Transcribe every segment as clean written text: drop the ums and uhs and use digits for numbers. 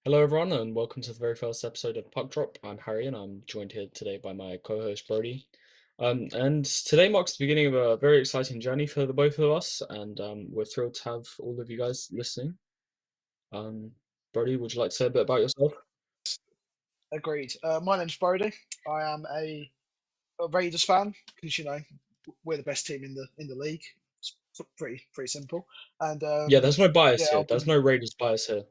Hello, everyone, and welcome to the very first episode of Puck Drop. I'm Harry, and I'm joined here today by my co-host Brody. And today marks the beginning of a very exciting journey for the both of us, and we're thrilled to have all of you guys listening. Um, Brody, would you like to say a bit about yourself? Agreed. My name's Brody. I am a Raiders fan because we're the best team in the league. It's pretty simple. And Yeah, there's no bias yeah, here. I've There's been no Raiders bias here.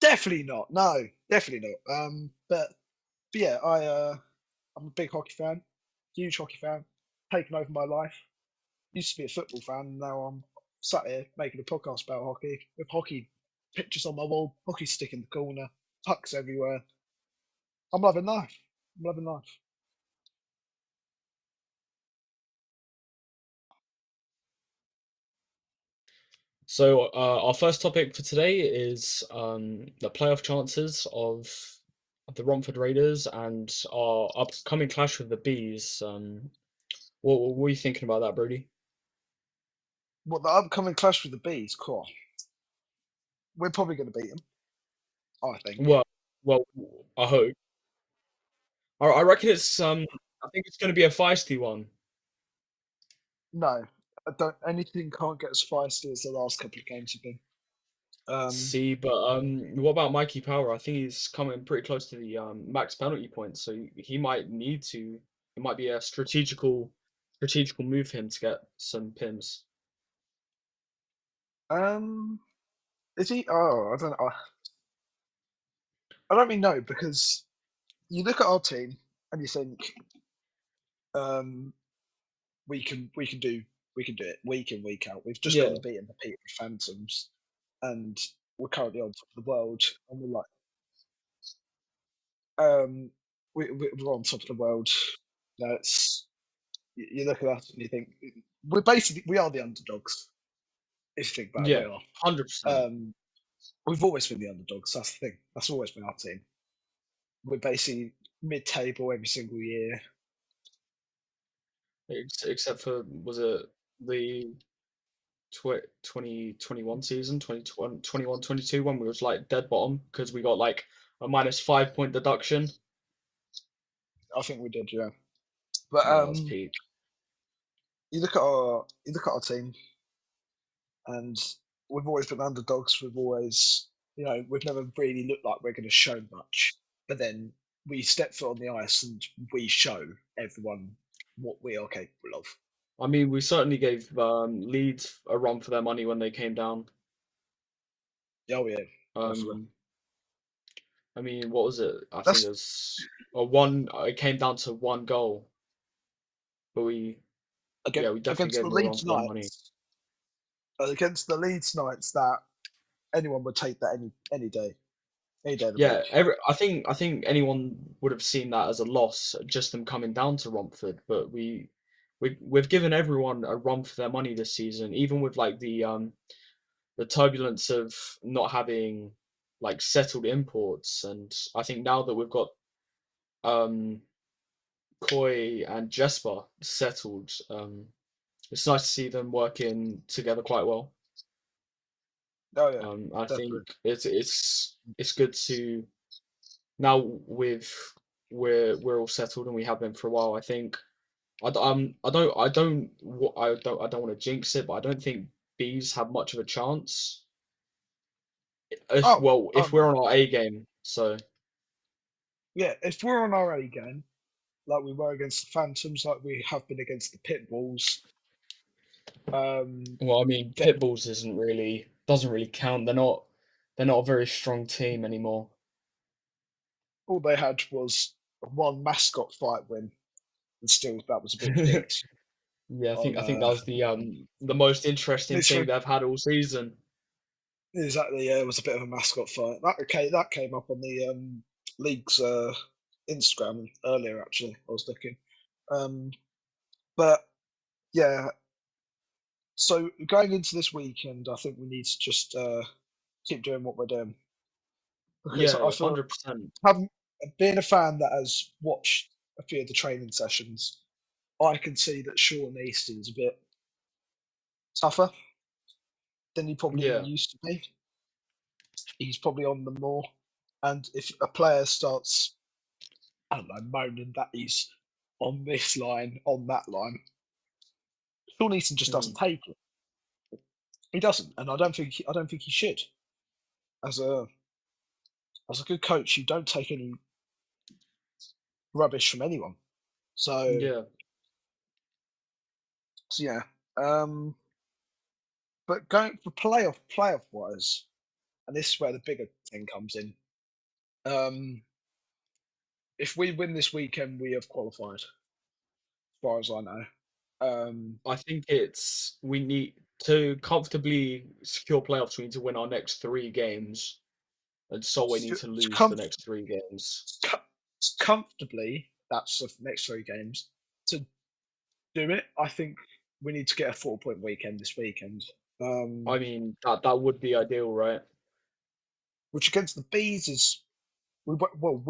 definitely not. No, definitely not. But yeah, I'm a big hockey fan, huge hockey fan. Taken over my life. Used to be a football fan. And now I'm sat here making a podcast about hockey with hockey pictures on my wall, hockey stick in the corner, pucks everywhere. I'm loving life. I'm loving life. So, our first topic for today is the playoff chances of the Romford Raiders and our upcoming clash with the Bees. What were you thinking about that, Brody? What the upcoming clash with the bees? Cool. We're probably going to beat them. I think. Well, well, I hope. I reckon I think it's gonna be a feisty one. No, I don't. Anything can't get as feisty as the last couple of games have been. Um, See, but, what about Mikey Power? I think he's coming pretty close to the, max penalty points, so he might need to it might be a strategical move for him to get some pims. um, is he? Oh, I don't know. I don't really know because you look at our team and you think um, we can we can do it week in week out. We've just gone Yeah. and beaten the Peter Phantoms, and we're currently on top of the world. And we're like, um, we're on top of the world. You know, it's you look at us and you think we are the underdogs. If you think about it, we Yeah, are. 100%. Um, we've always been the underdogs. That's the thing. That's always been our team. We're basically mid-table every single year. Except for was it the 2021 season, 2021, 21-22 when we was, like, dead bottom because we got, like, a -5 point deduction? I think we did, yeah. But Yeah, that was peak. you look at our team, and we've always been underdogs. We've always, we've never really looked like we're going to show much. But then we step foot on the ice and we show everyone what we are capable of. I mean, we certainly gave, Leeds a run for their money when they came down. Oh yeah, definitely. Um, I mean, what was it? I think it That's was a one it came down to 1 goal, but again yeah, we definitely against gave the them a run Leeds for their money. Knights. Against the Leeds Knights, that anyone would take that any day of the Yeah, week. I think anyone would have seen that as a loss, just them coming down to Romford, but we've given everyone a run for their money this season, even with, like, the turbulence of not having, like, settled imports, and I think now that we've got, um, Koi and Jesper settled, it's nice to see them working together quite well. Oh yeah, I think definitely. it's good to now we're all settled and we have been for a while. I think I don't want to jinx it, but I don't think bees have much of a chance. Oh If no, we're on our A game, so yeah. If we're on our A game, like we were against the Phantoms, like we have been against the Pit Bulls, well, I mean, then Pitbulls doesn't really count. They're not a very strong team anymore. all they had was one mascot fight win, and still that was a bit rigged Yeah, on I think that was the most interesting thing literally they've had all season. exactly. Yeah, it was a bit of a mascot fight. That came up on the league's Instagram earlier. Actually, I was looking, um, but yeah. So going into this weekend, I think we need to just keep doing what we're doing because I Yeah, feel 100%. having being a fan that has watched a few of the training sessions, I can see that Sean Easton's a bit tougher than he probably Yeah. used to be. he's probably on them more. And if a player starts, I don't know, moaning that he's on this line, on that line, Sean Easton just doesn't Mhm. take it. He doesn't, and I don't think he should. As a as a good coach, you don't take any rubbish from anyone. So Yeah, so yeah. Um, but going for playoff wise, and this is where the bigger thing comes in. Um, if we win this weekend, we have qualified, as far as I know. I think it's we need to comfortably secure playoffs. We need to win our next 3 games, and Solway need to To lose the next 3 games. comfortably, that's the next 3 games. To do it, I think we need to get a 4 point weekend this weekend. I Um, mean, that would be ideal, right? which against the bees is we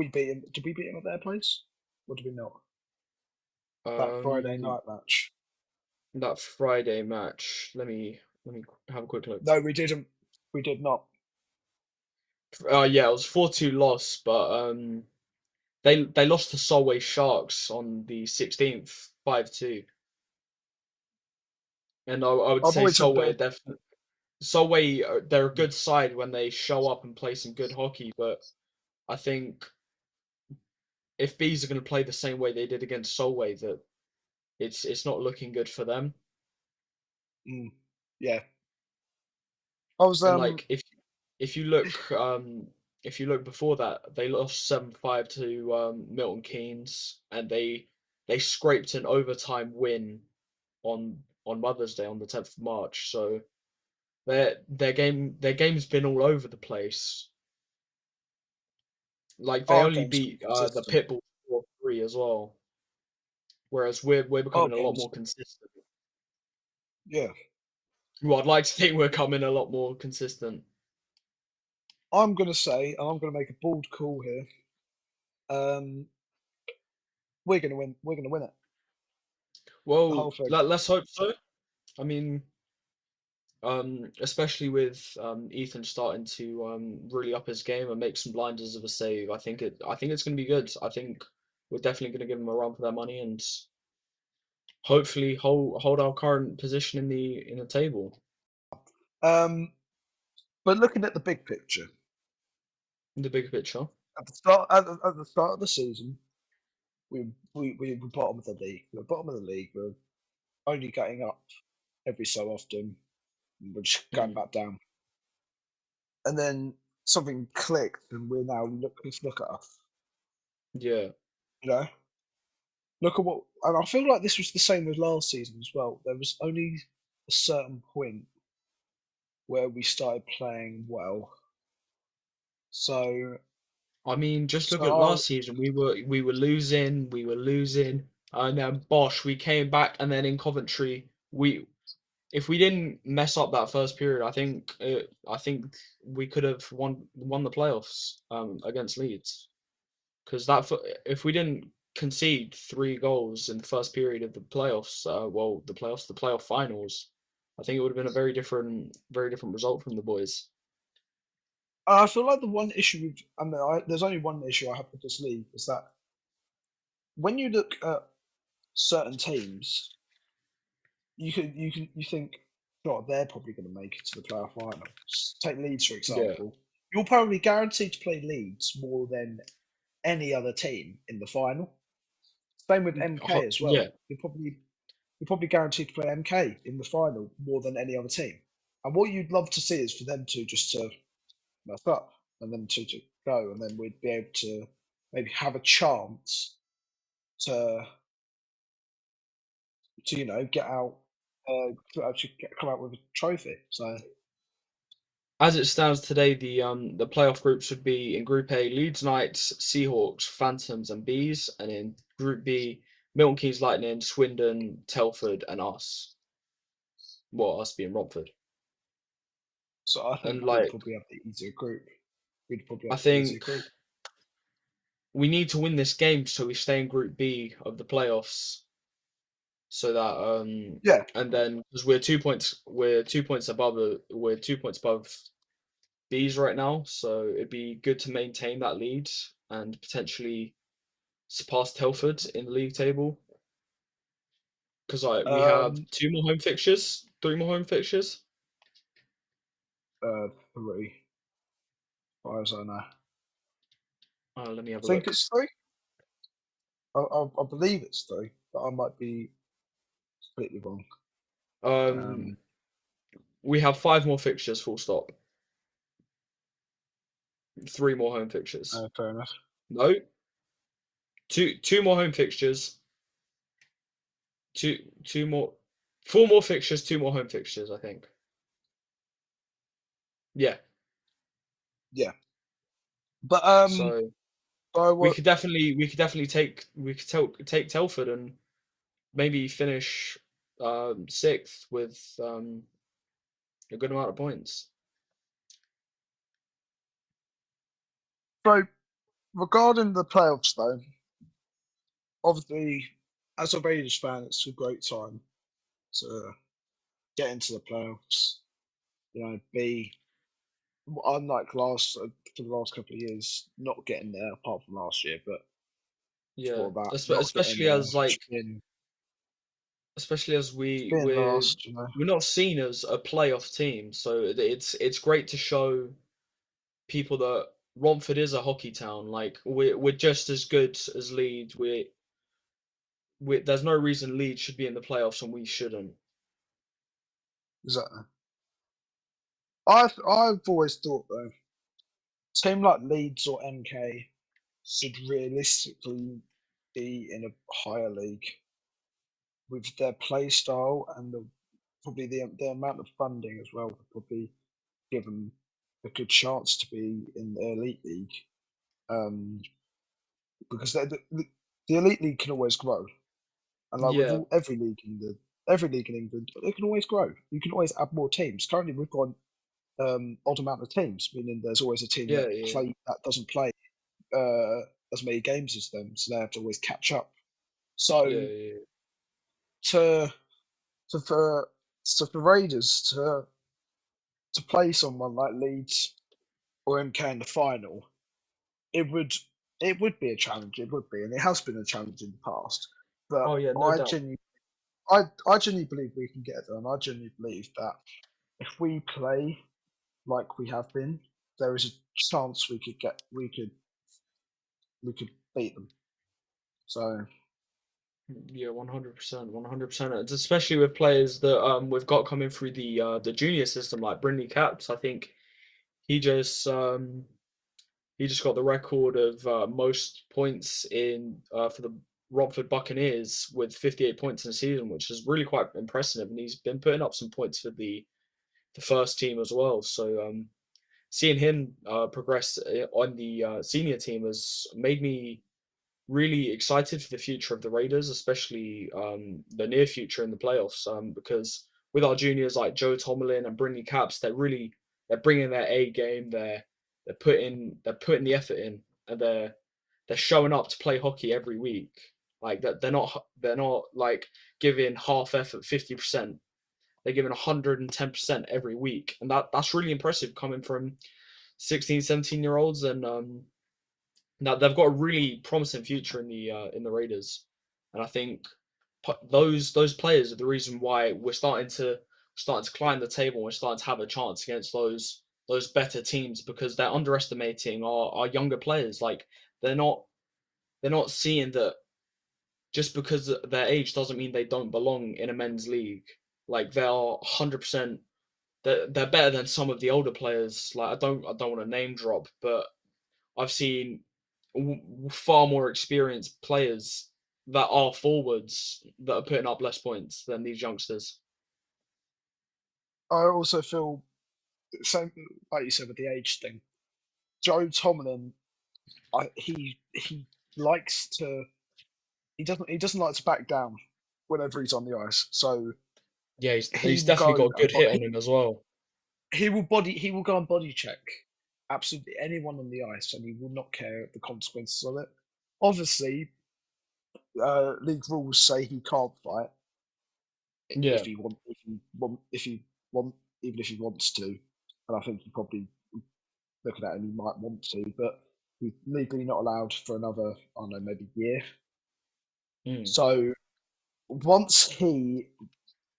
beat them. Did we beat them at their place? Or did we not? That Friday Um, night match. that Friday match. Let me have a quick look. No, we didn't. We did not. Yeah, it was 4-2 loss, but they lost to Solway Sharks on the 16th, 5-2. And I would I've say always had a bit Solway are of definitely Solway. They're a good side when they show up and play some good hockey, but I think if bees are going to play the same way they did against Solway, that it's not looking good for them. mm, yeah. I was And like if you look before that, they lost 7-5 to Milton Keynes, and they scraped an overtime win on Mother's Day on the 10th of March. So their game's been all over the place. Like they our only game's been beat the consistent. Pitbulls 4-3 as well. Whereas we're Our becoming a lot game's more consistent. yeah. Well, I'd like to think we're coming a lot more consistent. I'm gonna say, and I'm gonna make a bold call here. Um, we're gonna win. We're gonna win it. The Well, whole thing. let's hope so. I mean, especially with Ethan starting to really up his game and make some blinders of a save. I think it's going to be good. I think we're definitely going to give them a run for their money and hopefully hold our current position in the table, Um, but looking at the big picture, in the bigger picture. at the start of the season, we were bottom of the league. We were bottom of the league. We're only getting up every so often. And we're just going Mhm. back down. And then something clicked, and we're now look at us. Yeah, You know, look at what. And I feel like this was the same with last season as well. There was only a certain point where we started playing well. So, I mean, just look at so last season. We were losing, and then Bosh, we came back, and then in Coventry, we if we didn't mess up that first period, I think we could have won the playoffs against Leeds because if we didn't concede 3 goals in the first period of the playoffs, the playoff finals, I think it would have been a very different result from the boys. I feel like the one issue with, there's only one issue I have with this league is that when you look at certain teams, you think, God, they're probably going to make it to the playoff final. Take Leeds for Yeah, example. You're probably guaranteed to play Leeds more than any other team in the final. Same with MK as well. yeah. You're probably guaranteed to play MK in the final more than any other team. And what you'd love to see is for them to just to mess up and then to go, and then we'd be able to maybe have a chance to get out, to actually come out with a trophy. So As it stands today, the playoff groups would be in Group A: Leeds Knights, Seahawks, Phantoms, and Bees, and in Group B: Milton Keynes Lightning, Swindon, Telford, and us. Well, us being Romford. so I And think we'd like, probably have the easier group. We'd probably I have the easier think group. we need to win this game so we stay in Group B of the playoffs. So that Yeah, and then because we're 2 points above Bs right now, so it'd be good to maintain that lead and potentially surpass Telford in the league table. Because we have Um, 2 more home fixtures, 3 more home fixtures. 3, as far as I know. I Let me have a think look. it's 3. I believe it's 3, but I might be completely wrong. Um, Um, we have 5 more fixtures, full stop. 3 more home fixtures. fair enough. No, two more home fixtures, two more, 4 more fixtures, 2 more home fixtures, I think. Yeah, Yeah, but so I would. we could take Telford and maybe finish 6th with a good amount of points. So regarding the playoffs, though, obviously, as a Raiders fan, it's a great time to get into the playoffs. You know, be unlike for the last couple of years, not getting there apart from last year, but Yeah, before that, not getting especially there. as like especially as It's been last, you know. we're not seen as a playoff team, so it's great to show people that Romford is a hockey town. Like we're just as good as Leeds. We there's no reason Leeds should be in the playoffs and we shouldn't. Exactly. I've always thought though, a team like Leeds or MK should realistically be in a higher league with their play style and probably the amount of funding as well would probably give them a good chance to be in the elite league. Um, because the elite league can always grow, and like with Yeah, every league in England, it can always grow. You can always add more teams. Currently, we've got odd amount of teams, meaning there's always a team yeah, yeah, that doesn't play uh, as many games as them, so they have to always catch up. So yeah, yeah. to to for for Raiders to play someone like Leeds or MK in the final, it would it would be a challenge. It would be, and it has been a challenge in the past. But Oh yeah, no doubt. I genuinely believe we can get there, and I genuinely believe that if we play like we have been, there is a chance we could beat them. So Yeah, 100%, 100%. It's especially with players that we've got coming through the junior system like Brindley Caps. I think he just um he just got the record of most points in for the Romford Buccaneers with 58 points in the season, which is really quite impressive. And he's been putting up some points for the first team as well. So seeing him progress on the senior team has made me really excited for the future of the Raiders, especially the near future in the playoffs. Because with our juniors like Joe Tomlin and Brindley Caps, they're bringing their A game. They're putting the effort in, and they're showing up to play hockey every week. Like that, they're not like giving half effort 50%. They're giving 110% every week, and that's really impressive coming from 16, 17 year olds, and now they've got a really promising future in the Raiders, and I think those players are the reason why we're starting to climb the table. And we're starting to have a chance against those better teams because they're underestimating our younger players. Like they're not they're not seeing that just because their age doesn't mean they don't belong in a men's league. Like they are 100%. They're better than some of the older players. Like I don't want to name drop, but I've seen far more experienced players that are forwards that are putting up less points than these youngsters. I also feel same like you said with the age thing. Joe Tomlin, he likes to he doesn't like to back down whenever he's on the ice. So Yeah, he he's will definitely go got a and good hit on him as well. he will go and body check absolutely anyone on the ice, and he will not care the consequences of it. Obviously, league rules say he can't fight Yeah, if he want even if he wants to, and I think he probably looking at him, he might want to, but he's legally not allowed for another, I don't know, maybe year. Mm. So once he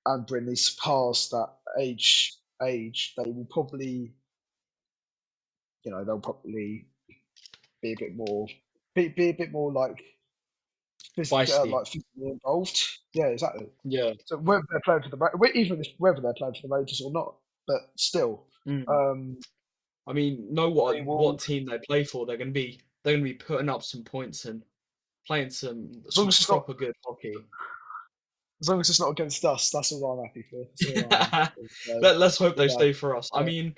and Brindley surpass that age, they will probably, they'll probably be a bit more, be a bit more Feisty. like physically involved. Yeah, exactly. Yeah. So whether they're playing for even whether they're playing for the Raiders or not, but still, Mm. um, I mean, know they what will, team they play for. They're gonna be putting up some points and playing as long some as it's not proper good hockey. as long as it's not against us, that's all I'm happy for. That's all I'm happy for. So, Let's hope they yeah, stay for us. I yeah. mean,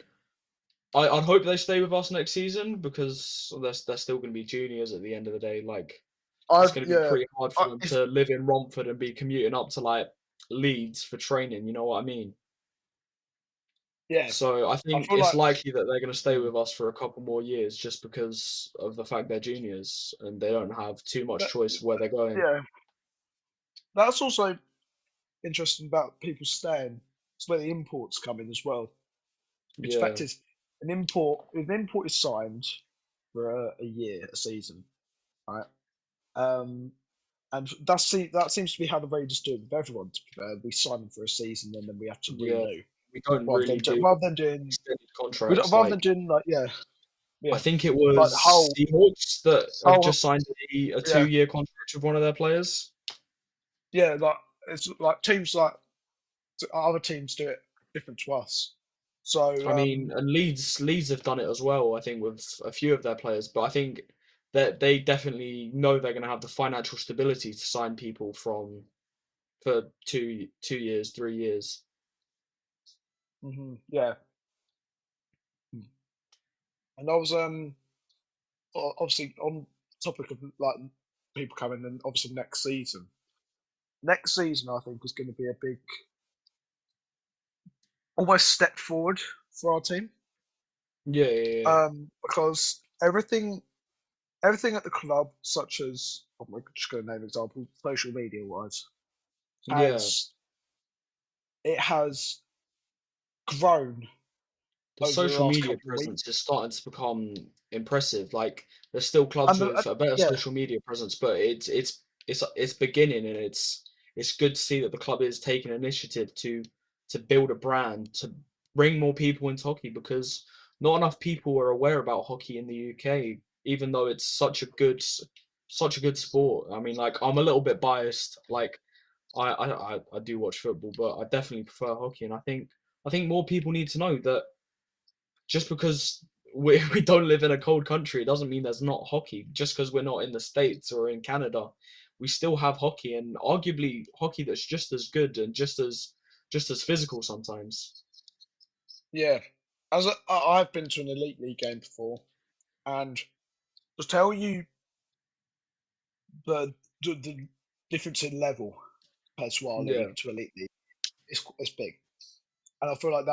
I'd hope they stay with us next season because they're still going to be juniors at the end of the day. Like, it's going to be Yeah, pretty hard for them it's, to live in Romford and be commuting up to like Leeds for training. You know what I mean? yeah. So I I think feel it's like, likely that they're going to stay mm, with us for a couple more years just because of the fact they're juniors and they don't have too much that, choice of where they're going. yeah, that's also interesting about people staying. It's where the imports come in as well. Which fact Yeah, is, if an import is signed for a year, a season, right? Um, and that seems to be how the Raiders do it with everyone. To be fair, we sign them for a season and then we have to yeah. renew, We don't rather really than do rather than doing extended contracts rather than like doing like I yeah think it like was Seahawks that have whole just signed a yeah 2-year contract with one of their players. yeah like it's like teams like other teams do it different to us. So I mean, and Leeds have done it as well. I think with a few of their players, but I think that they definitely know they're going to have the financial stability to sign people for 2 years, 3 years. yeah, and I was obviously on topic of like people coming and obviously next season. Next season, I think is going to be a big almost step forward for our team. Yeah, yeah, Because everything at the club, such as I'm just going to name an example, social media wise, yeah, yeah. has it has grown The over the social last media couple of weeks. presence is starting to become impressive. Like there's still clubs And with a better yeah, social media presence, but it's beginning and it's good to see that the club is taking initiative to build a brand to bring more people into hockey because not enough people are aware about hockey in the UK, even though it's such a good sport. I mean, like I'm a little bit biased. Like I do watch football, but I definitely prefer hockey, and I think more people need to know that just because we don't live in a cold country doesn't mean there's not hockey. Just because we're not in the States or in Canada, we still have hockey and arguably hockey that's just as good and just as physical sometimes. yeah. I've been to an elite league game before, and to tell you the difference in level compared to our Yeah. league to elite league, it's big. And I feel like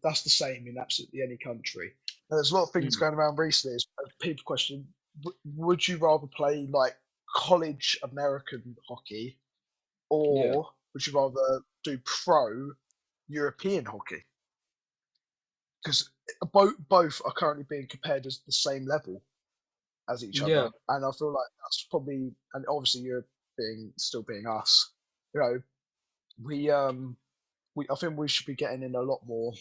that's the same in absolutely any country. And there's a lot of things Mm. going around recently. People question: would you rather play like college American hockey, Yeah. or would you rather do pro European hockey? Because both are currently being compared as the same level as each other, Yeah. and I feel like that's probably, and obviously you're being still being us. You know, we I think we should be getting in a lot more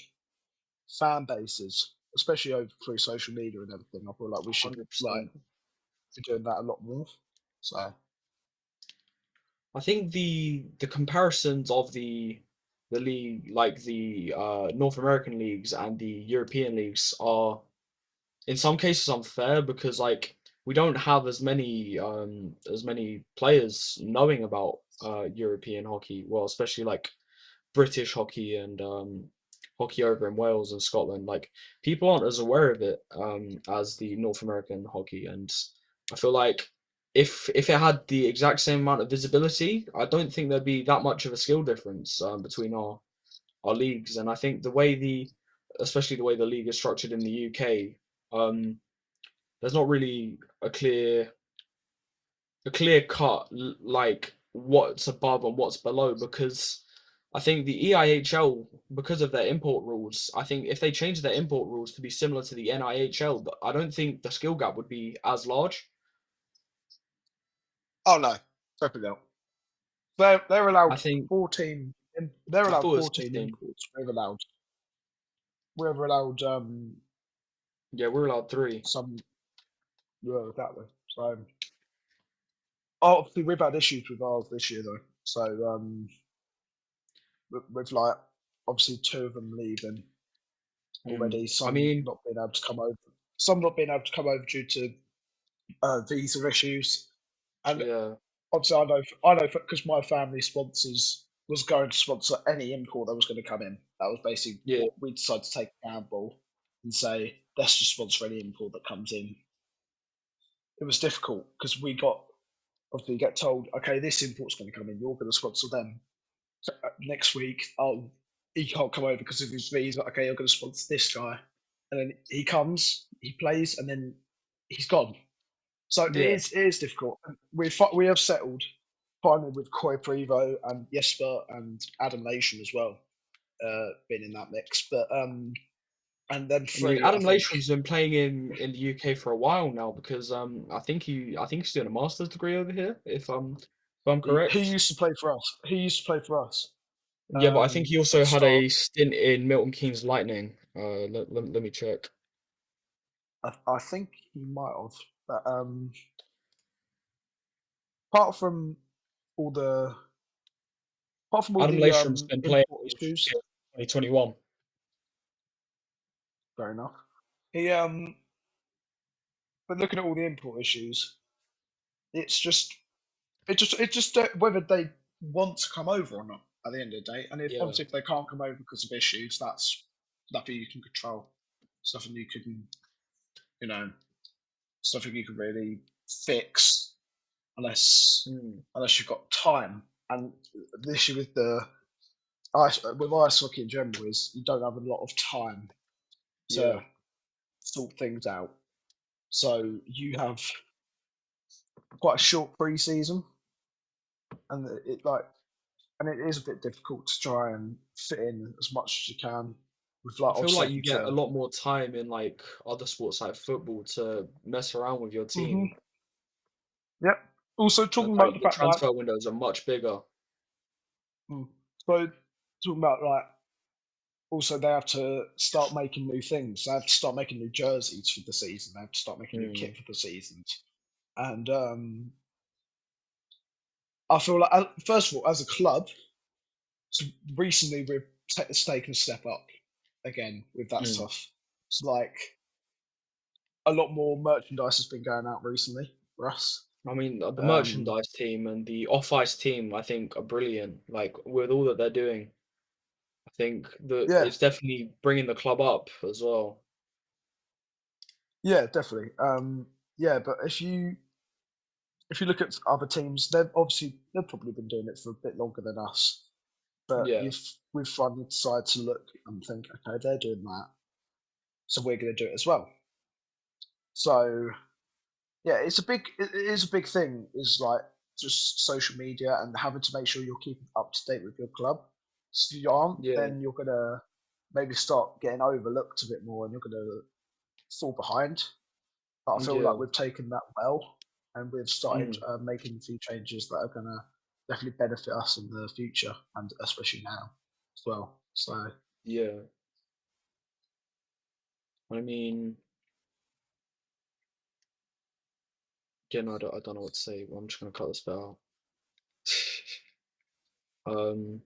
fan bases, especially over through social media and everything. I feel like we should like 100%. be doing that a lot more. So I think the comparisons of the league, like the North American leagues and the European leagues, are in some cases unfair because like we don't have as many players knowing about European hockey. Well, especially like British hockey and hockey over in Wales and Scotland. Like people aren't as aware of it as the North American hockey, and I feel like if it had the exact same amount of visibility, I don't think there'd be that much of a skill difference between our leagues. And I think the way especially the way the league is structured in the UK, um, there's not really a clear cut like what's above and what's below because I think the EIHL, because of their import rules, I think if they change their import rules to be similar to the NIHL, I don't think the skill gap would be as large. Oh no, definitely not. They're I allowed think 14. They're I thought allowed it was 14 15. imports. We're allowed Yeah, we're allowed 3. some that way. So obviously we've had issues with ours this year though. So with like obviously two of them leaving Mm. already. I Some mean, not being able to come over. Some not being able to come over due to visa issues. And yeah, obviously, I know because my family sponsors was going to sponsor any import that was going to come in. That was basically yeah, what we decided to take a gamble and say, let's just sponsor any import that comes in. It was difficult because we got obviously get told, okay, this import's going to come in, you're going to sponsor them. So, next week, oh, he can't come over because of his visa. Okay, you're going to sponsor this guy, and then he comes, he plays, and then he's gone. So yeah. it is difficult. We have settled finally with Koi Prevo and Jesper and Adam Nation as well, being in that mix. But and then I mean, three, I Adam think. Lathram's been playing in the UK for a while now because I think he's doing a master's degree over here, if I'm He correct. used to play for us. He used to play for us Yeah, but I think he at also the had start. a stint in Milton Keynes Lightning. Let me check. I think he might have. But apart from all the apart from all Adam the Lathram's been playing import in issues, 2021. fair enough. He but looking at all the import issues, it's just whether they want to come over or not at the end of the day. And if Yeah. obviously if they can't come over because of issues, that's nothing you can control. It's nothing you can, you know, it's nothing you can really fix Mm. unless you've got time. And the issue with the ice hockey in general is you don't have a lot of time to Yeah. sort things out. So you have quite a short pre-season, and it is a bit difficult to try and fit in as much as you can with like I feel obviously like you having get a to. lot more time in like other sports like football to mess around with your team. Yep. Also And talking about like the the fact like transfer windows are much bigger. mm, so talking about like also they have to start making new things. They have to start making new jerseys for the season. They have to start making new Mm. kit for the seasons. And I feel like first of all, as a club, so recently we've taken a step up again with that Mm. stuff. It's like a lot more merchandise has been going out recently for us. I mean, the Um, merchandise team and the off-ice team, I think, are brilliant. Like with all that they're doing, I think that yeah, it's definitely bringing the club up as well. yeah, definitely. Yeah, but if you look at other teams, they've probably been doing it for a bit longer than us. But Yeah, you've we've finally decided to look and think, okay, they're doing that, so we're going to do it as well. So yeah, it is a big thing. Is like just social media and having to make sure you're keeping up to date with your club. So if you aren't, yeah, then you're gonna maybe start getting overlooked a bit more, and you're gonna fall behind. But I feel like yeah. we've taken that well, and we've started Mm. making a few changes that are gonna definitely benefit us in the future, and especially now as well. So Yeah. I mean, again, I don't know what to say. I'm just gonna cut this bit out. um.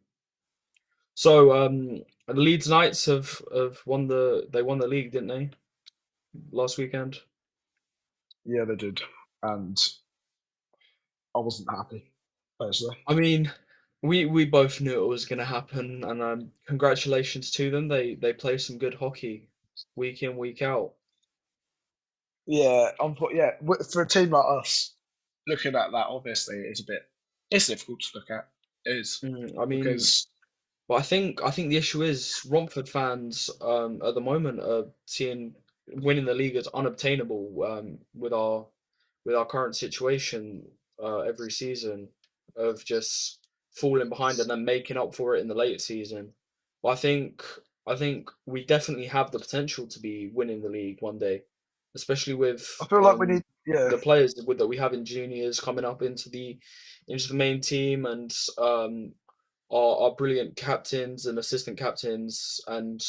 The Leeds Knights have won the league, didn't they? Last weekend. yeah, they did, and I wasn't happy personally. I mean, we both knew it was going to happen, and congratulations to them. They play some good hockey, week in week out. Yeah, yeah. For a team like us, looking at that obviously is a bit. It's difficult to look at. It is I mean, because but I think the issue is Romford fans at the moment are seeing winning the league as unobtainable with our current situation every season of just falling behind and then making up for it in the late season. But I think we definitely have the potential to be winning the league one day, especially with I feel like we need, yeah, the players that we have in juniors coming up into the main team, and our brilliant captains and assistant captains, and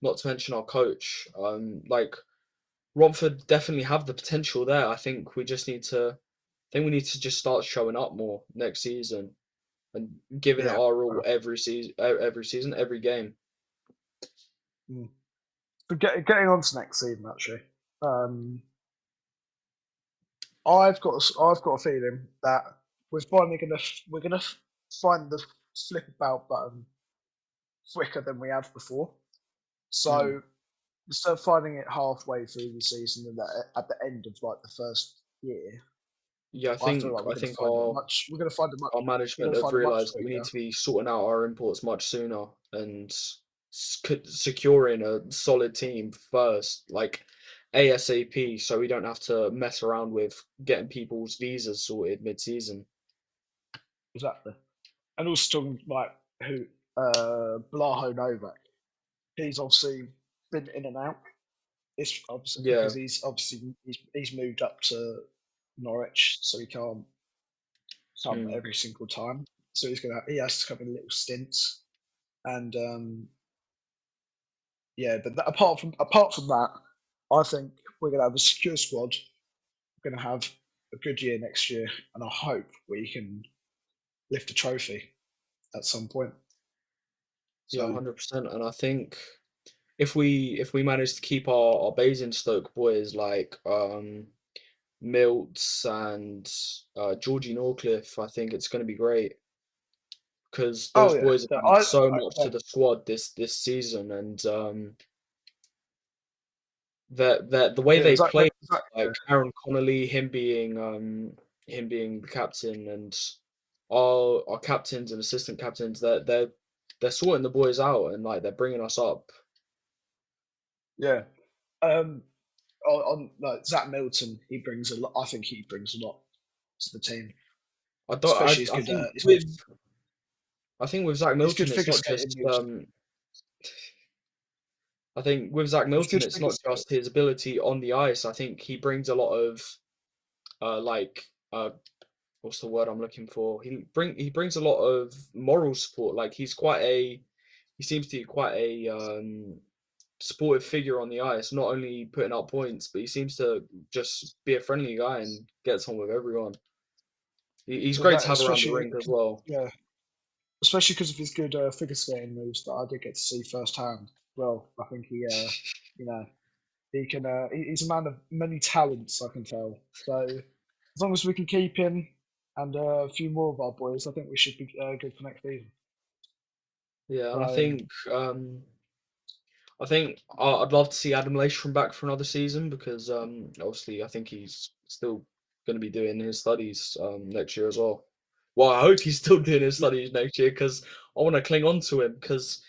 not to mention our coach. Like Romford definitely have the potential there. I think we need to just start showing up more next season and giving it yeah. our all every season, every game. Mm. But getting on to next season, actually, um, I've got a feeling that we're gonna find the flip about button quicker than we have before. Mm. So instead of finding it halfway through the season and at the end of like the first year, Yeah, I I feel think like I think our our we're management gonna have find it much realised that we need quicker. to be sorting out our imports much sooner and securing a solid team first, like ASAP, so we don't have to mess around with getting people's visas sorted mid-season. Exactly. And also talking like who Blaho Novak. He's obviously been in and out. It's obviously because Yeah. he's moved up to Norwich, so he can't come Mm. every single time. So he has to come in little stints. And yeah, but apart from that, I think we're gonna have a secure squad. We're gonna have a good year next year, and I hope we can lift a trophy at some point. Yeah, So 100%. And I think if we manage to keep our Basingstoke boys like Milts and Georgie Norcliffe, I think it's going to be great because oh those yeah, boys have so added so I much yeah, to the squad this season, and that the way yeah, they play, exactly. like Aaron Connolly, him being the captain, and our captains and assistant captains, they're sorting the boys out and like they're bringing us up. Yeah. Um, on like Zach Milton, he brings a lot. I think he brings a lot to the team, I don't. especially his I good. think with Zach His good Milton, it's figure not skating just. moves. I think with Zach His Milton, good it's figure not skate. just his ability on the ice. I think he brings a lot of like what's the word I'm looking for? He brings a lot of moral support. Like he seems to be quite a supportive figure on the ice. Not only putting up points, but he seems to just be a friendly guy and gets on with everyone. He's great to That have around the especially, rink as well. yeah, especially because of his good figure skating moves that I did get to see firsthand. Well, I think you know, he's a man of many talents. I can tell. So as long as we can keep him and a few more of our boys, I think we should be good for next season. Yeah, and I So think I'd love to see Adam Leishman back for another season because obviously I think he's still going to be doing his studies next year as well. Well, I hope he's still doing his yeah, studies next year because I want to cling on to him because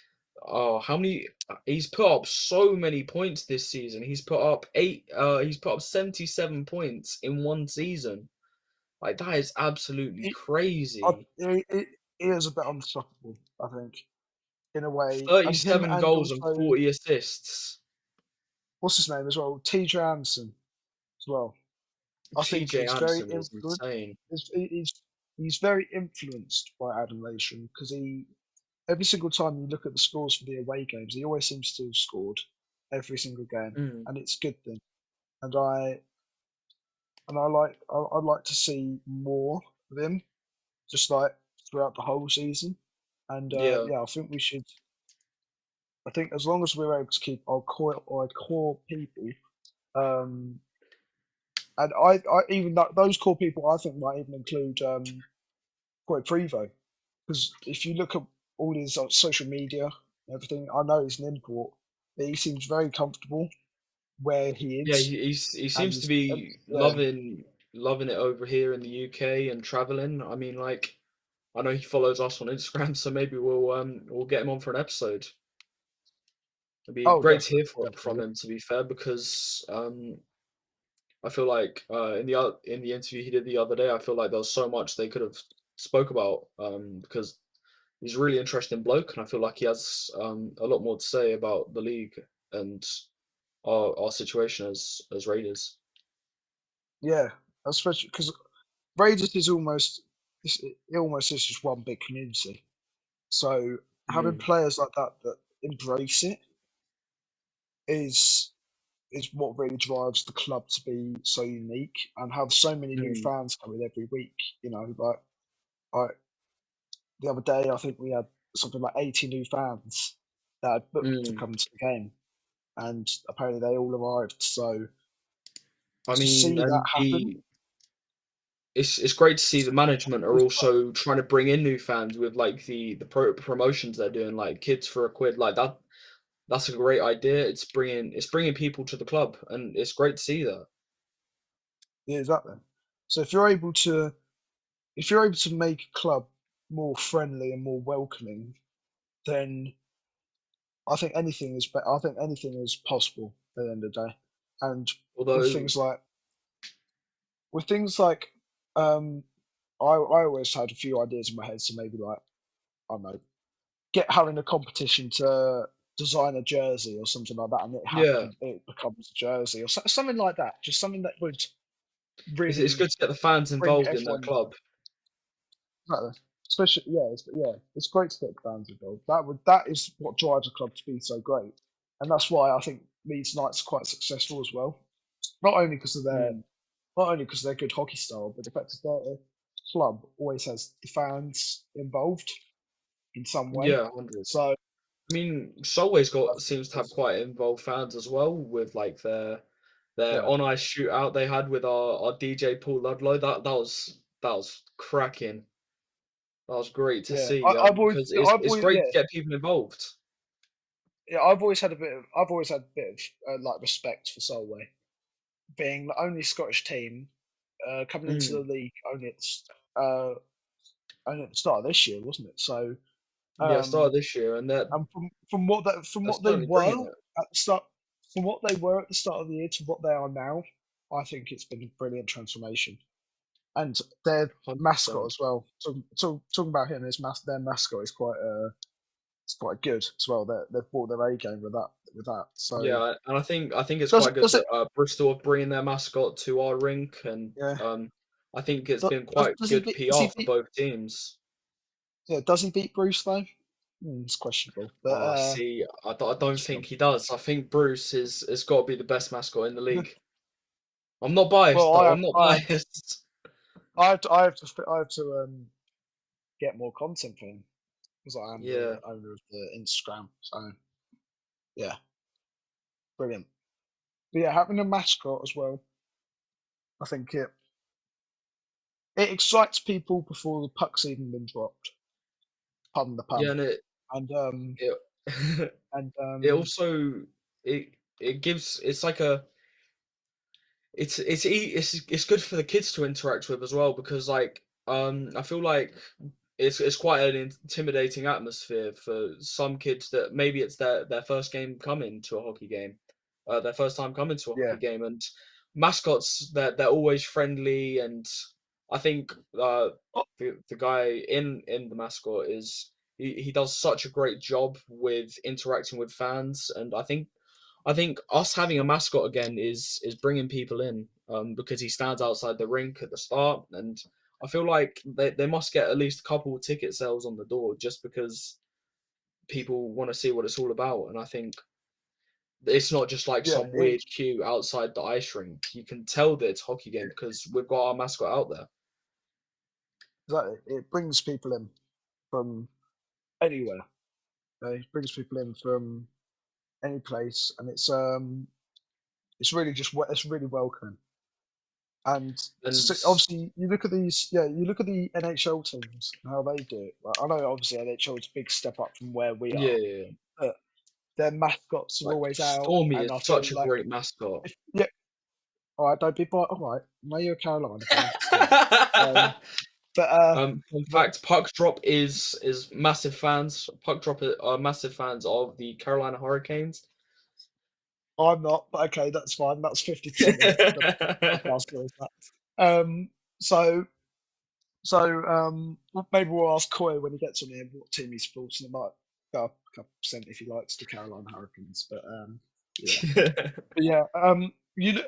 how many he's put up so many points this season. He's put up 77 points in one season. Like that is absolutely he, crazy. he is a bit unstoppable. I think in a way, and him 37 and goals and also 40 assists. what's his name as well, TJ Anderson as well. I think TJ he's very Anderson is influenced. insane. He's, he's he's very influenced by Adam Lation because he every single time you look at the scores for the away games, he always seems to have scored every single game, Mm, and it's a good thing. And I'd like to see more of him, just like throughout the whole season. And yeah. yeah, I think we should. I think as long as we're able to keep our core people, um, and I even those core people, I think might even include Corey Prevo, because if you look at all his social media and everything, I know he's an import, but he seems very comfortable where he Yeah, is, he and seems to he's be yeah. loving it over here in the UK and traveling. I mean, like, I know he follows us on Instagram, so maybe we'll get him on for an episode. It'd be Oh, great to hear from definitely. him, to be fair, because I feel like in the interview he did the other day, I feel like there was so much they could have spoke about, because he's a really interesting bloke, and I feel like he has a lot more to say about the league and our situation as Raiders. Yeah, especially because Raiders is almost it almost is just one big community. So having Mm, players like that that embrace it is is what really drives the club to be so unique and have so many new mm, fans coming every week. You know, like the other day, I think we had something like 80 new fans that had booked to mm. come to the game, and apparently they all arrived. So I to mean, see that and happen it's great to see the management are is also trying to bring in new fans with like the promotions they're doing, like kids for a quid, like that. That's a great idea. It's bringing people to the club, and it's great to see that. yeah, exactly. So if you're able to make a club more friendly and more welcoming, then I think anything is possible at the end of the day. And with Although, things like with things like um, I always had a few ideas in my head. So maybe like I don't know, get having a competition to design a jersey or something like that, and yeah, it becomes a jersey or something like that. Just something that would it's really good to get the fans bring involved in their everyone. club. Exactly. Especially, it's great to get fans involved. That is what drives a club to be so great, and that's why I think Leeds United's quite successful as well. Not only because of their Mm, not only because of their good hockey style, but the fact that their club always has the fans involved in some way. yeah, 100. So I mean, Solway's got seems to have that's quite involved fans as well with like their yeah, on ice shootout they had with our DJ Paul Ludlow. That was cracking. That was great to yeah. see. Because I've it's always great to get people involved. I've always had a bit of like respect for Solway being the only Scottish team coming into the Mm. league uh, only at the start of this year, wasn't it? So, Yeah, um, started this year, and and from they're what they certainly were bringing it. at the start, from what they were at the start of the year to what they are now, I think it's been a brilliant transformation. And their mascot 100%. as well. Talking about him, their mascot is it's quite good as well. They've brought their A game with that. So Yeah, and I think it's does quite it good does it that, Bristol are bringing their mascot to our rink, and, yeah I think it's been quite good does PR he for beat both teams. yeah does he beat Bruce though? It's questionable, but Oh, see, I don't think questionable. he does. I think Bruce is has gotta be the best mascot in the league. I'm not biased, Well, though, I'm not biased. I have to get more content for him because I am Yeah, the owner of the Instagram. So yeah, brilliant. But yeah, having a mascot as well, I think it excites people before the puck's even been dropped. Pardon the yeah, pun. and And it and it also it gives it's like a it's good for the kids to interact with as well because like I feel like it's quite an intimidating atmosphere for some kids that maybe it's their first game coming to a hockey game, their first time coming to a yeah, hockey game, and mascots they're always friendly, and I think oh, the guy in the mascot is he does such a great job with interacting with fans, and I think us having a mascot again is bringing people in, because he stands outside the rink at the start, and I feel like they must get at least a couple of ticket sales on the door just because people want to see what it's all about. And I think it's not just like yeah, some weird queue outside the ice rink. You can tell that it's a hockey game because we've got our mascot out there. exactly. It brings people in from anywhere. It brings people in from any place, and it's really it's really welcoming. And And obviously, you look at the NHL teams and how they do it. Like, I know obviously NHL is a big step up from where we yeah, are, yeah, yeah. but their mascots are Like always out, Stormy and is I such feel a like great mascot. yeah, all right, don't be all right. I know you're a Carolina fan, but still, um, but Fun but fact: Puck Drop is massive fans. Puck Drop are massive fans of the Carolina Hurricanes. I'm not. But okay, that's fine. That's 50% of the podcast. Is that. So maybe we'll ask Coy when he gets on here what team he supports, and it might go up a couple percent if he likes the Carolina Hurricanes. Yeah, but yeah,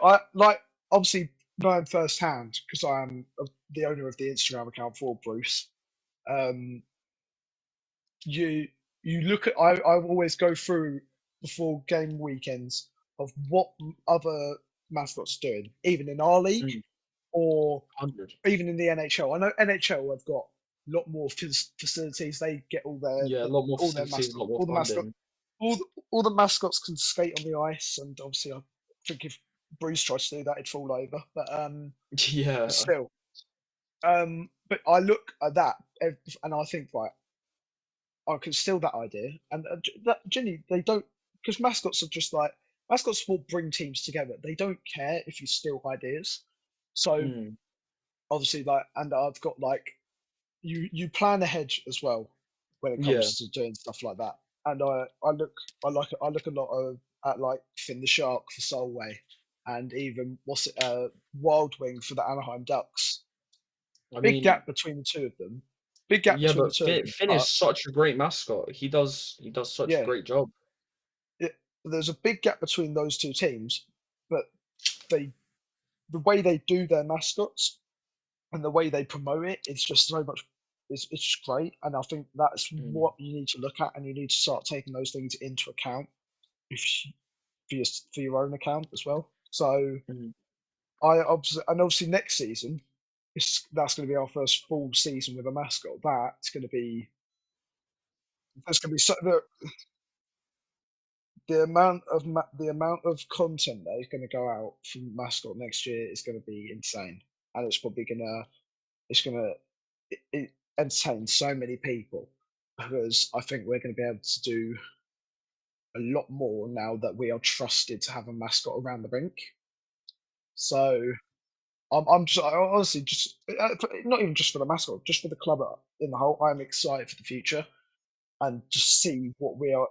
I like obviously knowing firsthand because I am the owner of the Instagram account for Bruce. Um, you you look at I always go through before game weekends of what other mascots are doing, even in our league Mm, or 100. even in the NHL. I know NHL have got a lot more facilities. They get Yeah, a lot more all their facilities, a mascot, lot more all the mascot, funding. all the mascots can skate on the ice. And obviously, I think if Bruce tried to do that, he'd fall over. But Yeah. still, but I look at that and I think, right, I can steal that idea. And that generally they don't, because mascots are just like mascots will bring teams together. They don't care if you steal ideas. So Mm, obviously, and I've got you plan ahead as well when it yeah. comes to doing stuff like that. And I look a lot at like Finn the Shark for Solway, and even Wild Wing for the Anaheim Ducks. I Big mean, gap between the two of them. Big gap yeah, between the but two of them. Finn But is such a great mascot. He does such a yeah, great job. it, there's a big gap between those two teams. But they the way they do their mascots and the way they promote it, it's just so much. It's just great, and I think that's Mm, what you need to look at, and you need to start taking those things into account if for your own account as well. So mm. obviously next season, that's going to be our first full season with a mascot. That's going to be there's going to be the amount of content that is going to go out from mascot next year is going to be insane, and it's gonna entertain so many people because I think we're going to be able to do a lot more now that we are trusted to have a mascot around the rink. So I honestly just not even just for the mascot, just for the club in the whole. I'm excited for the future and just see what we are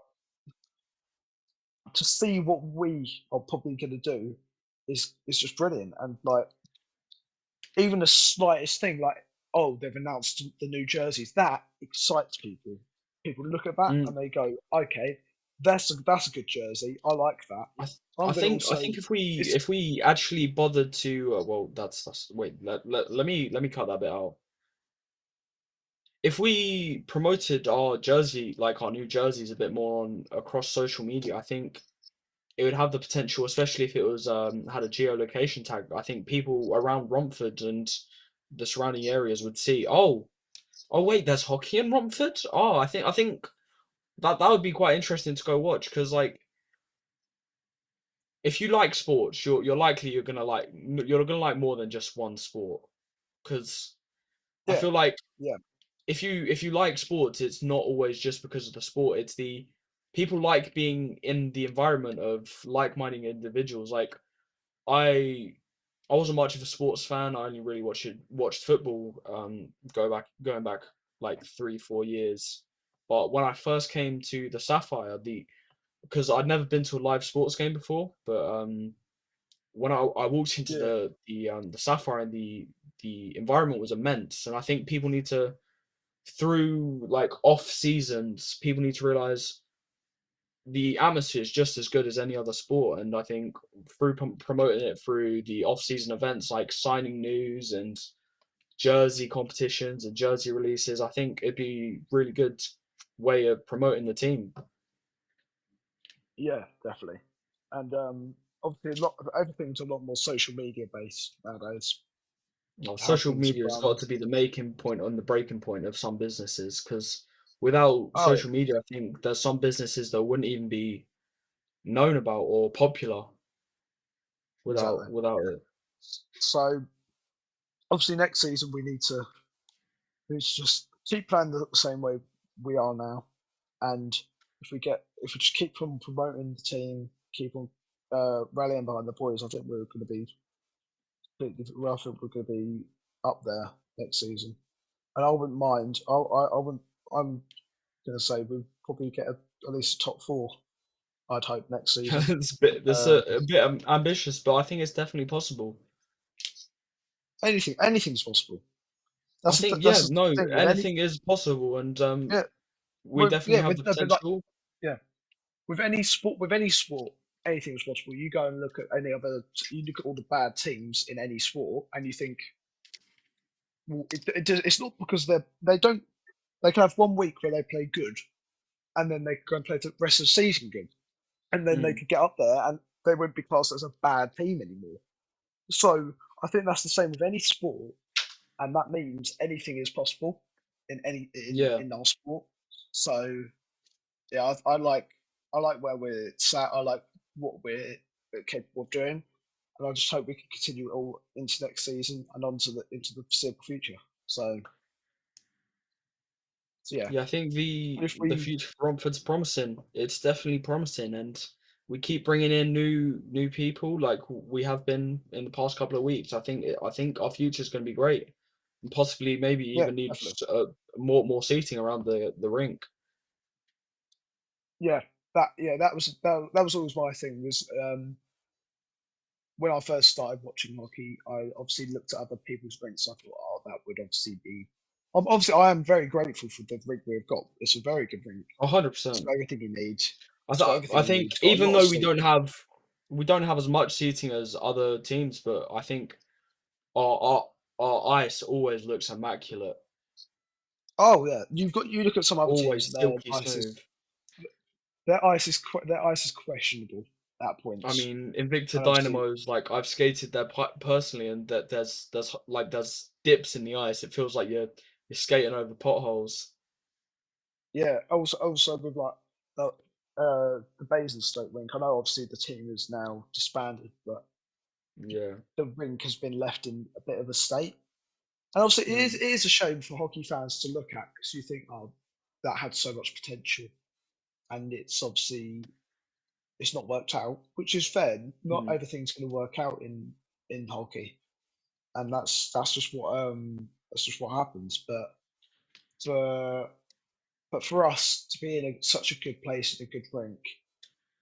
to see what we are probably going to do is just brilliant. And like even the slightest thing, like oh they've announced the new jerseys, that excites people. People look at that Mm. and they go, okay, that's a good jersey. I like that. I I'm gonna think I also think it's if we actually bothered to well that's wait let me cut that bit out. If we promoted our jersey like our new jerseys a bit more on across social media, I think it would have the potential, especially if it was had a geolocation tag. I think people around Romford and the surrounding areas would see, oh wait, there's hockey in Romford. Oh, I think that would be quite interesting to go watch because like if you like sports, you're gonna like more than just one sport. Because I yeah, feel like yeah, if you like sports, it's not always just because of the sport. It's the people like being in the environment of like-minded individuals. Like I I wasn't much of a sports fan. I only really watched football. Going back like 3 4 years. But when I first came to the Sapphire, the because I'd never been to a live sports game before, but when I walked into yeah, the Sapphire and the environment was immense, and I think people need to through like off seasons, people need to realize the atmosphere is just as good as any other sport, and I think through promoting it through the off season events like signing news and jersey competitions and jersey releases, I think it'd be really good way of promoting the team. yeah, definitely. And obviously everything's a lot more social media based nowadays. How Social things media are has run. got to be the making point and the breaking point of some businesses because without Oh yeah, social media, I think there's some businesses that wouldn't even be known about or popular exactly. without it. So obviously next season we need to just keep playing the same way we are now. And if we just keep on promoting the team, keep on rallying behind the boys, I think I think we're going to be up there next season. And I wouldn't mind. I wouldn't. I'm going to say we'll probably get at least a top four. I'd hope next season. That's Um, a bit ambitious, but I think it's definitely possible. anything's possible. I think yeah, That's the no, thing with any anything is possible, and yeah we definitely have with the no, but like potential. yeah with any sport, anything is possible. You go and look at any other, you look at all the bad teams in any sport, and you think, well, it's not because they don't they can have 1 week where they play good, and then they go and play the rest of the season good, and then they Mm, could get up there and they wouldn't be classed as a bad team anymore. So I think that's the same with any sport, and that means anything is possible in yeah, in our sport. So yeah, I like where we're sat. I like what we're capable of doing, and I just hope we can continue it all into next season and on to the into the foreseeable future. So, so yeah, yeah. I think if the we future for Romford's promising. It's definitely promising, and we keep bringing in new people like we have been in the past couple of weeks. I think our future is going to be great, and possibly maybe yeah even need definitely more seating around the rink. yeah that was always my thing was when I first started watching hockey, I obviously looked at other people's rinks. I thought, oh, that would obviously be. Obviously, I am very grateful for the rink we've got. It's a very good rink. It's 100%. got everything you need. I It's got th everything I you need. think It's got a even lot of though seating. we don't have as much seating as other teams, but I think our our our ice always looks immaculate, Oh yeah, you look at some other teams always and silky smooth. their ice is questionable at I points, mean, Invicta and obviously Dynamos, like I've skated there personally, and that there's dips in the ice. It feels like you're skating over potholes. yeah. Also with like the Basingstoke rink. I know obviously the team is now disbanded, but Yeah. the rink has been left in a bit of a state. And obviously, Mm, it is a shame for hockey fans to look at because you think, oh, that had so much potential, and it's obviously it's not worked out, which is fair. Not mm, everything's going to work out in hockey, and that's just what happens. For for us to be in such a good place and a good rink,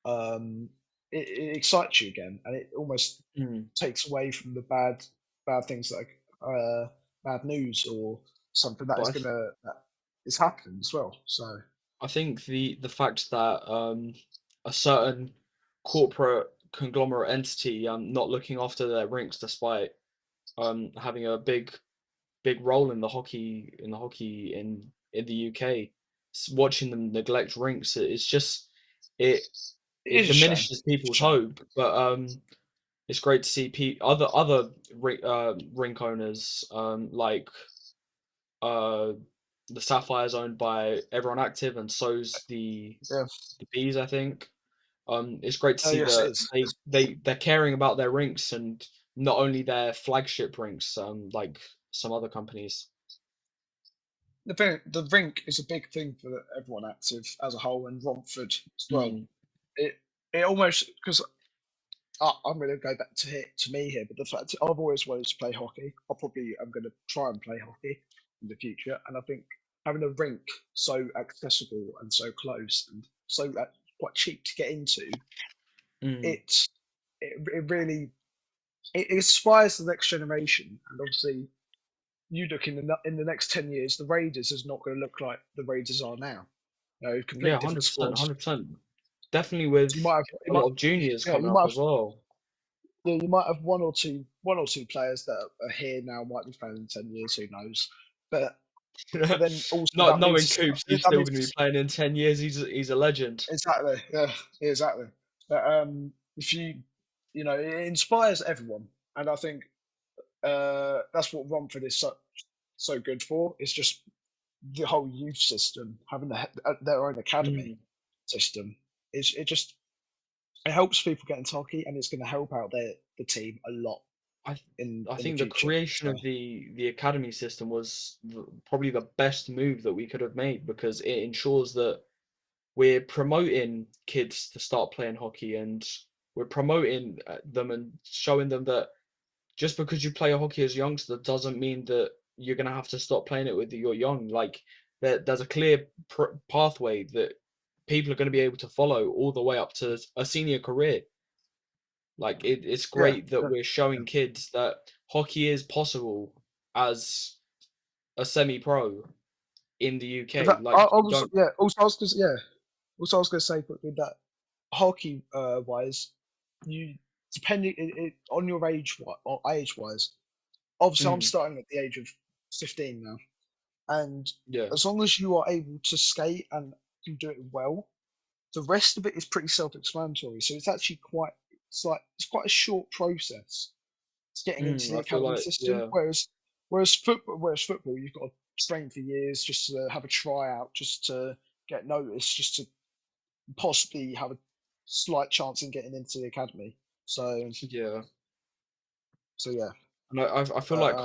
um, it excites you again, and it almost mm. takes away from the bad things like bad news or something But that is happening as well. So I think the fact that a certain corporate conglomerate entity not looking after their rinks despite having a big role in the hockey in the UK. Watching them neglect rinks, it's just it it it is a shame. diminishes It's a people's shame. hope. But it's great to see other rink owners like uh, the Sapphire's owned by Everyone Active, and so's Yeah. the Bees, I think. It's great to Oh see yes, it that is. they're caring about their rinks and not only their flagship rinks, like some other companies. The rink is a big thing for everyone active as a whole, and Romford as well. Mm, It it almost because I'm going to go back to me here, but the fact I've always wanted to play hockey. I'm going to try and play hockey in the future, and I think having a rink so accessible and so close and so quite cheap to get into, mm. it's it really it inspires the next generation. And obviously, you look in the next 10 years, the Raiders is not going to look like the Raiders are now. You know, Yeah, completely different 100%, squads. 100%. Definitely with You might have a lot of juniors yeah coming you up might as have well. yeah, you might have one or two players that are here now might be playing in 10 years. Who knows? But then also Not that knowing means Coops, he's that still means gonna be playing in 10 years. He's a legend. exactly yeah, exactly. But if you know it inspires everyone, and I think that's what Romford is so good for. It's just the whole youth system having their own academy Mm. system. Is it just it helps people get into hockey, and it's going to help out the team a lot I th I in the think the future. creation So of the academy system was probably the best move that we could have made because it ensures that we're promoting kids to start playing hockey, and we're promoting them and showing them that just because you play hockey as a youngster doesn't mean that you're gonna have to stop playing it with you're young. Like there's a clear pathway that people are going to be able to follow all the way up to a senior career. Like it's yeah, great that yeah, we're yeah. showing kids that hockey is possible as a semi-pro in the In UK. fact, Like I you was don't. yeah. Also I was gonna say with that hockey wise, you depending on your age wise. Obviously, I'm Mm, starting at the age of 15 now, and yeah. as long as you are able to skate and can do it well, the rest of it is pretty self-explanatory. So it's actually it's quite a short process to getting into the I feel academy like system. yeah, Whereas football you've got to train for years just to have a tryout, just to get noticed, just to possibly have a slight chance in getting into the academy. So yeah. so yeah. And I feel But like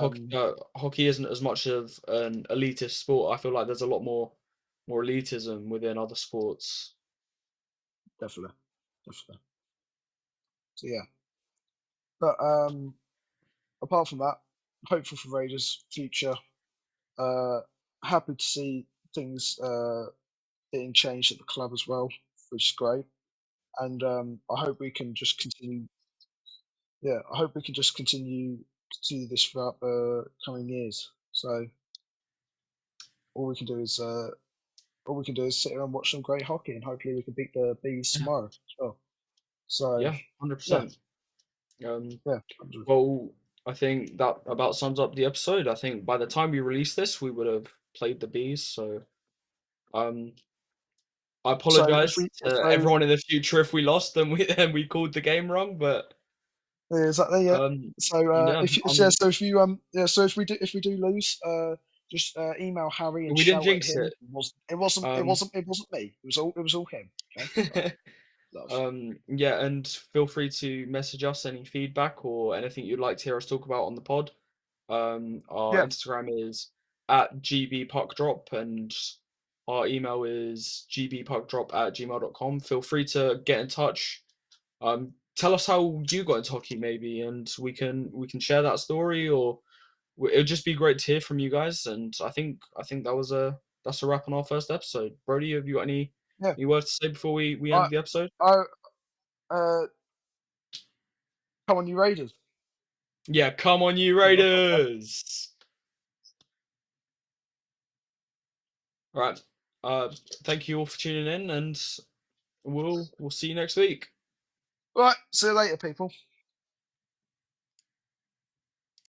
hockey isn't as much of an elitist sport. I feel like there's a lot more elitism within other sports. definitely, definitely. So yeah. But apart from that, hopeful for Raiders' future. Uh, happy to see things being changed at the club as well, which is great. And I hope we can just continue. Yeah, I hope we can just continue to do this throughout the coming years. So all we can do is sit here and watch some great hockey, and hopefully we can beat the bees Yeah, tomorrow as well. So yeah, yeah, 100%. Um, yeah, 100. well, I think that about sums up the episode. I think by the time we release this, we would have played the bees. So um, I So if apologize we to so everyone in the future if we lost and we then we called the game wrong. But yeah, exactly, yeah. So yeah, if we do lose, just email Harry and we didn't shout at jinx him. it. Um, It wasn't me. It was all him. Okay, so love. Yeah, and feel free to message us any feedback or anything you'd like to hear us talk about on the pod. Our Yeah, Instagram is at gbpuckdrop and our email is gbpuckdrop@gmail.com. Feel free to get in touch. Tell us how you got into hockey, maybe, and we can share that story, or it'd just be great to hear from you guys. And I think that's a wrap on our first episode. Brody, have you got yeah. any words to say before we I end the episode? I uh come on, you Raiders. Yeah, come on, you Think I've got that. Raiders! All right. Uh, Thank you all for tuning in, and we'll see you next week. Right, see you later, people.